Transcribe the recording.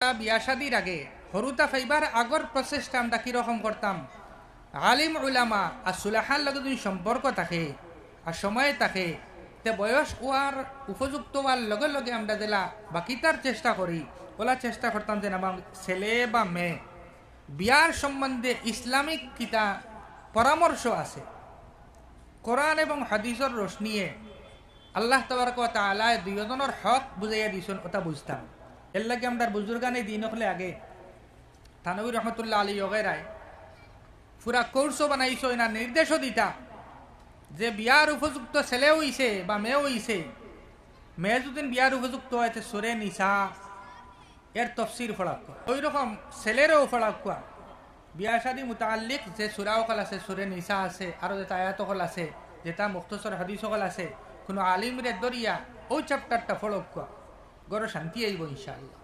বিয়া শাদির আগে হরুতা ফাইবার আগর প্রসেসটা আমরা কিরকম করতাম, আলিম উলামা আর সুলাহার লগে যদি সম্পর্ক থাকে আর সময় থাকে, তে বয়স ওয়ার উপযুক্ত হওয়ার লগে লগে আমরা দিলা বাকিটার চেষ্টা করি, ওলা চেষ্টা করতাম যে আমার ছেলে বা মেয়ে বিয়ার সম্বন্ধে ইসলামিক কিতা পরামর্শ আছে, কোরআন এবং হাদিসের রোশনিয়ে আল্লাহ তাবারক ওয়া তাআলা দুইজনের হক বুঝাইয়া দিয়েছেন ওটা বুঝতাম। এর লাগে আমরা বুজুর্গানে দিন হলে আগে থানবী রহমতুল্লাহ আলী ওগেরায় পুরা কোর্সও বানাইছ না নির্দেশও দিতা যে বিয়ার উপযুক্ত ছেলে হইছে বা মেয়ে হইছে, মেয়ে যদি বিয়ার উপযুক্ত হয়েছে সুরে নিসা এর তফসির ফলাক ওই রকম ছেলেরও ফলাক বিয়া শাদী মুতাল্লিক যে সুরা অকল আছে, সুরে নিসা আছে, আরো যেটা আয়াত অকল আছে, যেটা মুখতসর হাদিস অকল আছে, কোনো আলিমরে দরিয়া ওই চ্যাপ্টারটা ফলক গড় শান্তি আইব ইনশাআল্লাহ।